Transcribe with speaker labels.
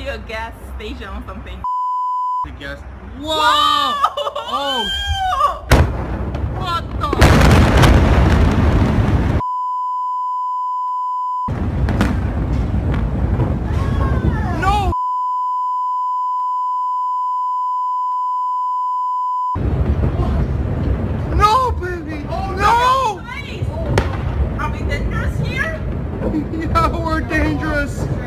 Speaker 1: be a gas station or something.
Speaker 2: I guess. Whoa!
Speaker 1: Whoa!
Speaker 2: Oh! What the? No! No, baby! No!
Speaker 1: Nice. Are we dangerous here?
Speaker 2: Yeah, we're dangerous.